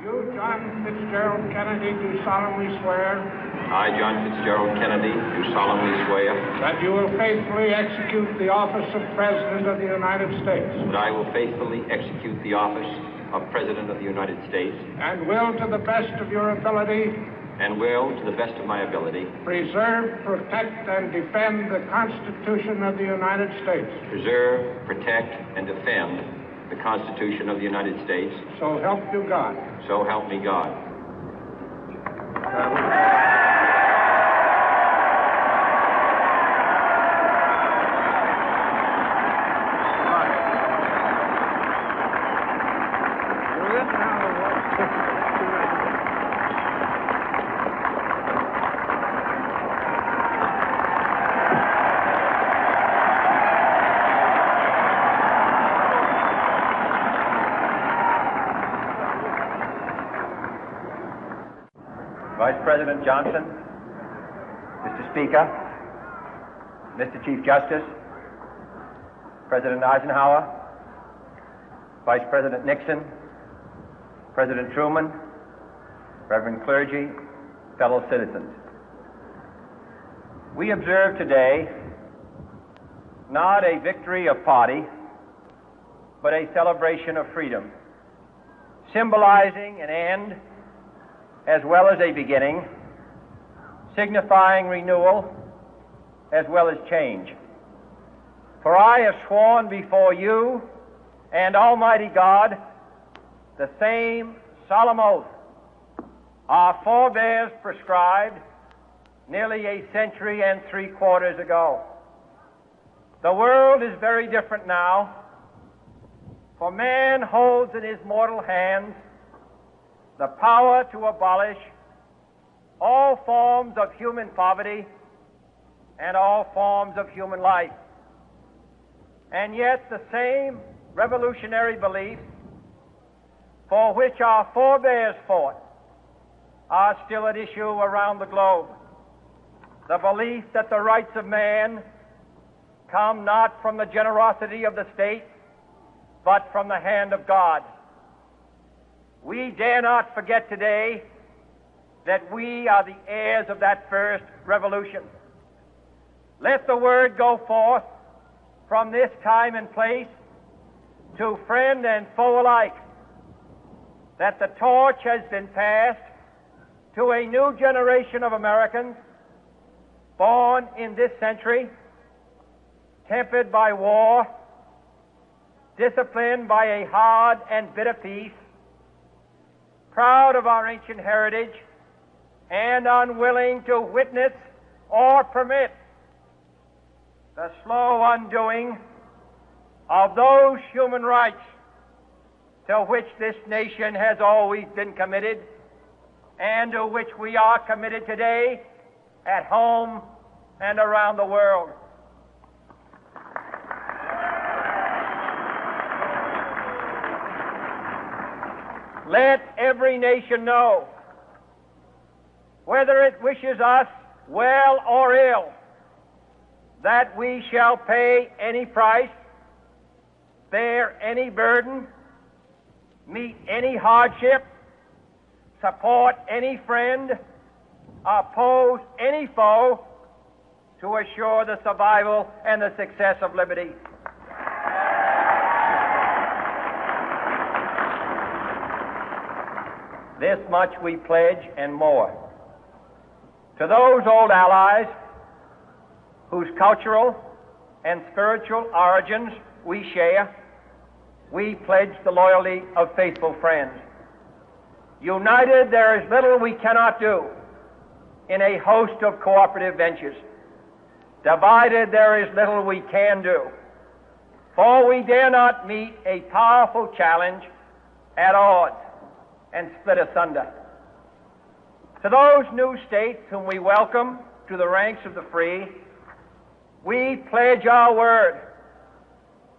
You, John Fitzgerald Kennedy, do solemnly swear. I, John Fitzgerald Kennedy, do solemnly swear. That you will faithfully execute the office of President of the United States. That I will faithfully execute the office of President of the United States. And will, to the best of your ability. And will, to the best of my ability. Preserve, protect, and defend the Constitution of the United States. Preserve, protect, and defend the Constitution of the United States. So help you God. So help me God. Vice President Johnson, Mr. Speaker, Mr. Chief Justice, President Eisenhower, Vice President Nixon, President Truman, Reverend clergy, fellow citizens. We observe today not a victory of party, but a celebration of freedom, symbolizing an end as well as a beginning, signifying renewal as well as change. For I have sworn before you and Almighty God the same solemn oath our forebears prescribed nearly a century and 3/4 ago. The world is very different now, for man holds in his mortal hands the power to abolish all forms of human poverty and all forms of human life. And yet the same revolutionary beliefs for which our forebears fought are still at issue around the globe. The belief that the rights of man come not from the generosity of the state, but from the hand of God. We dare not forget today that we are the heirs of that first revolution. Let the word go forth from this time and place to friend and foe alike that the torch has been passed to a new generation of Americans born in this century, tempered by war, disciplined by a hard and bitter peace, proud of our ancient heritage, and unwilling to witness or permit the slow undoing of those human rights to which this nation has always been committed and to which we are committed today at home and around the world. Let every nation know, whether it wishes us well or ill, that we shall pay any price, bear any burden, meet any hardship, support any friend, oppose any foe to assure the survival and the success of liberty. This much we pledge and more. To those old allies whose cultural and spiritual origins we share, we pledge the loyalty of faithful friends. United, there is little we cannot do in a host of cooperative ventures. Divided, there is little we can do, for we dare not meet a powerful challenge at odds and split asunder. To those new states whom we welcome to the ranks of the free, we pledge our word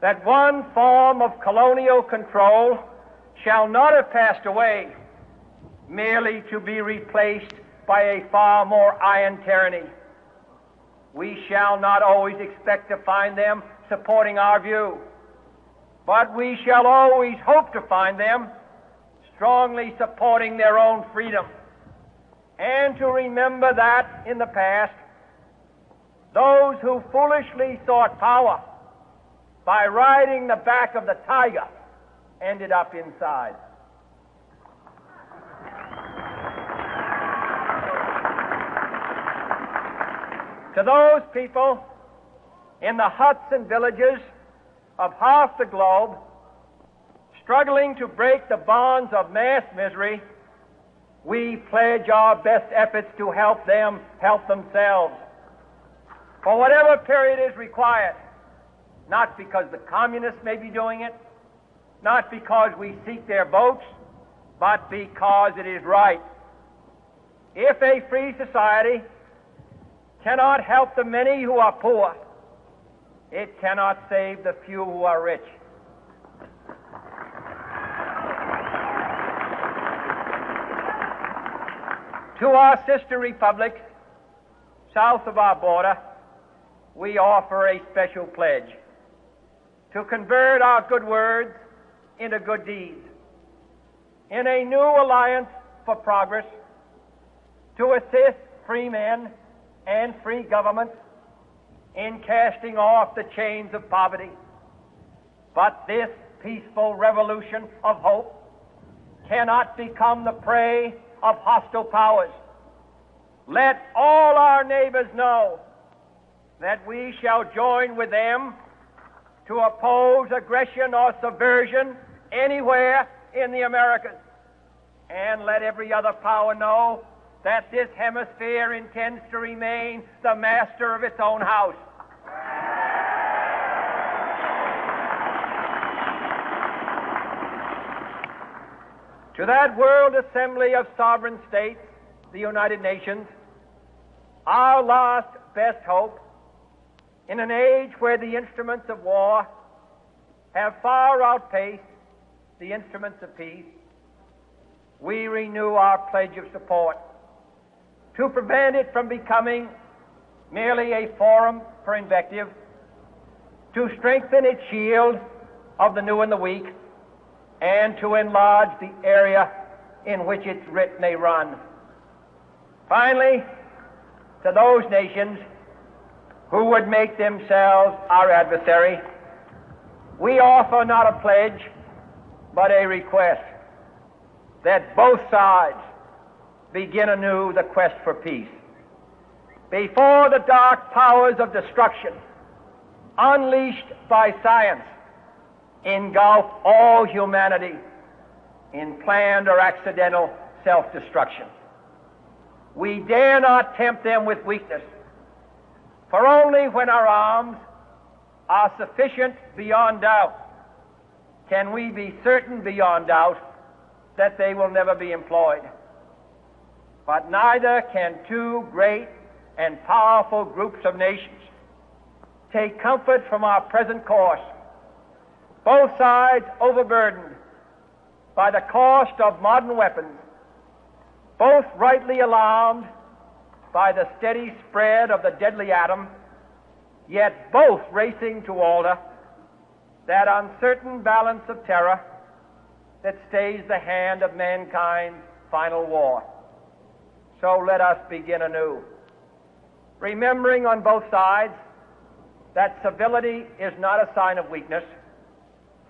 that one form of colonial control shall not have passed away merely to be replaced by a far more iron tyranny. We shall not always expect to find them supporting our view, but we shall always hope to find them strongly supporting their own freedom, and to remember that in the past, those who foolishly sought power by riding the back of the tiger ended up inside. To those people in the huts and villages of half the globe struggling to break the bonds of mass misery, we pledge our best efforts to help them help themselves for whatever period is required, not because the communists may be doing it, not because we seek their votes, but because it is right. If a free society cannot help the many who are poor, it cannot save the few who are rich. To our sister republics south of our border, we offer a special pledge to convert our good words into good deeds, in a new alliance for progress, to assist free men and free governments in casting off the chains of poverty. But this peaceful revolution of hope cannot become the prey of hostile powers. Let all our neighbors know that we shall join with them to oppose aggression or subversion anywhere in the Americas. And let every other power know that this hemisphere intends to remain the master of its own house. To that World Assembly of Sovereign States, the United Nations, our last best hope, in an age where the instruments of war have far outpaced the instruments of peace, we renew our pledge of support to prevent it from becoming merely a forum for invective, to strengthen its shield of the new and the weak, and to enlarge the area in which its writ may run. Finally, to those nations who would make themselves our adversary, we offer not a pledge, but a request that both sides begin anew the quest for peace. Before the dark powers of destruction, unleashed by science, engulf all humanity in planned or accidental self-destruction, we dare not tempt them with weakness, for only when our arms are sufficient beyond doubt can we be certain beyond doubt that they will never be employed. But neither can two great and powerful groups of nations take comfort from our present course, both sides overburdened by the cost of modern weapons, both rightly alarmed by the steady spread of the deadly atom, yet both racing to alter that uncertain balance of terror that stays the hand of mankind's final war. So let us begin anew, remembering on both sides that civility is not a sign of weakness,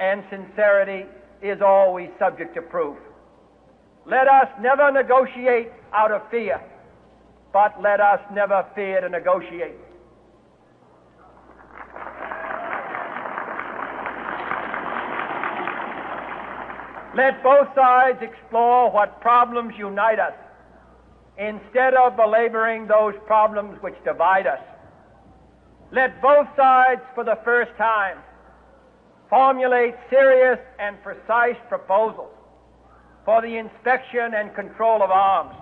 and sincerity is always subject to proof. Let us never negotiate out of fear, but let us never fear to negotiate. Let both sides explore what problems unite us, instead of belaboring those problems which divide us. Let both sides, for the first time, formulate serious and precise proposals for the inspection and control of arms,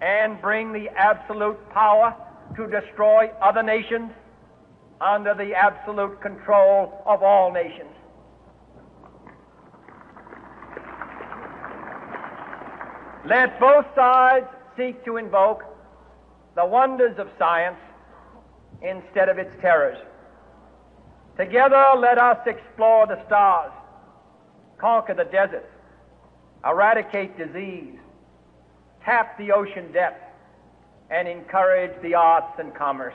and bring the absolute power to destroy other nations under the absolute control of all nations. Let both sides seek to invoke the wonders of science instead of its terrors. Together, let us explore the stars, conquer the deserts, eradicate disease, tap the ocean depth, and encourage the arts and commerce.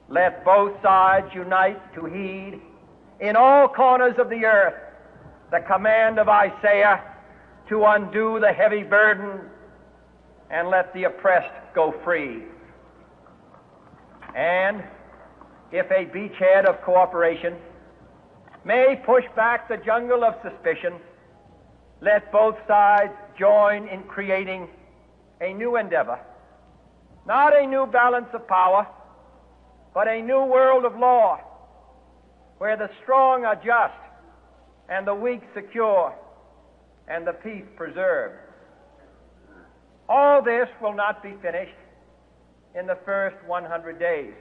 Let both sides unite to heed in all corners of the earth the command of Isaiah to undo the heavy burden and let the oppressed go free. And if a beachhead of cooperation may push back the jungle of suspicion, let both sides join in creating a new endeavor, not a new balance of power, but a new world of law, where the strong are just and the weak secure and the peace preserved. All this will not be finished in the first 100 days,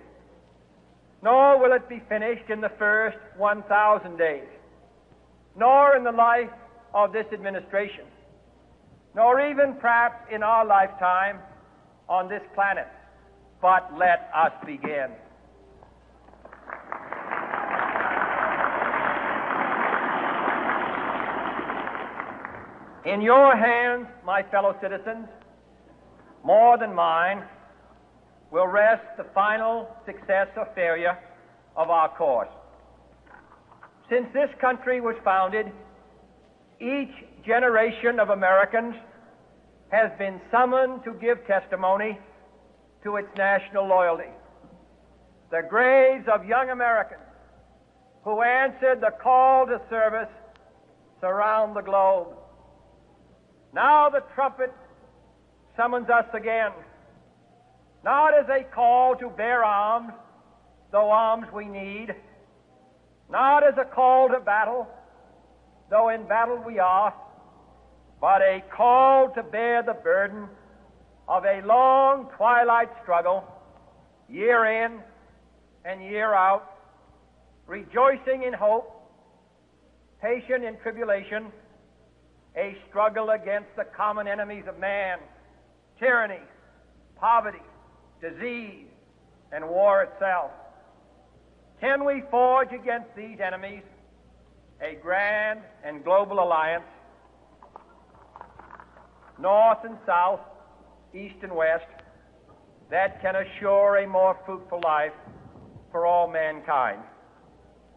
nor will it be finished in the first 1,000 days, nor in the life of this administration, nor even perhaps in our lifetime on this planet. But let us begin. In your hands, my fellow citizens, more than mine, will rest the final success or failure of our course. Since this country was founded, each generation of Americans has been summoned to give testimony to its national loyalty. The graves of young Americans who answered the call to service surround the globe. Now the trumpet summons us again, not as a call to bear arms, though arms we need, not as a call to battle, though in battle we are, but a call to bear the burden of a long twilight struggle, year in and year out, rejoicing in hope, patient in tribulation, a struggle against the common enemies of man, tyranny, poverty, disease, and war itself. Can we forge against these enemies a grand and global alliance, north and south, east and west, that can assure a more fruitful life for all mankind?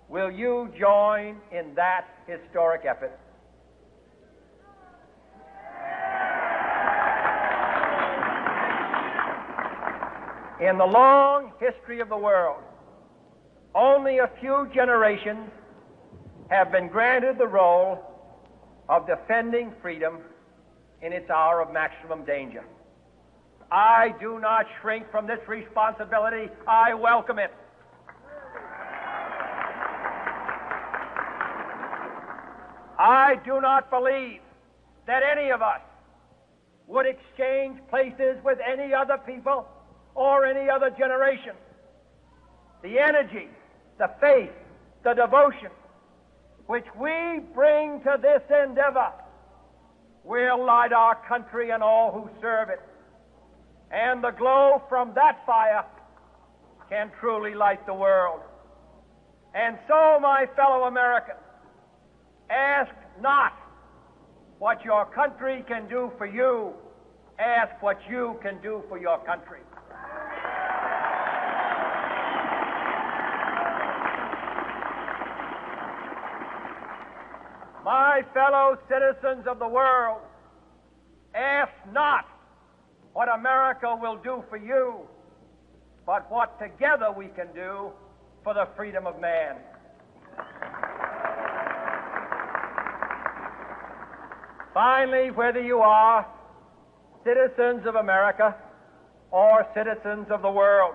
Will you join in that historic effort? In the long history of the world, only a few generations have been granted the role of defending freedom in its hour of maximum danger. I do not shrink from this responsibility. I welcome it. I do not believe that any of us would exchange places with any other people or any other generation. The energy, the faith, the devotion which we bring to this endeavor will light our country and all who serve it. And the glow from that fire can truly light the world. And so, my fellow Americans, ask not what your country can do for you. Ask what you can do for your country. My fellow citizens of the world, ask not what America will do for you, but what together we can do for the freedom of man. Finally, whether you are citizens of America or citizens of the world,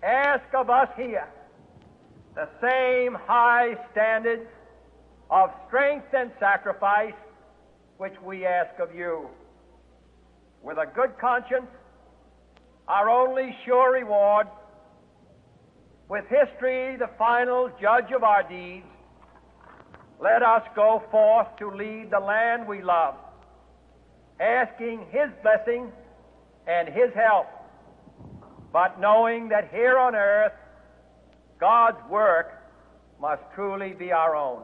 ask of us here the same high standards of strength and sacrifice which we ask of you. With a good conscience, our only sure reward, with history the final judge of our deeds, let us go forth to lead the land we love, asking His blessing and His help, but knowing that here on earth God's work must truly be our own.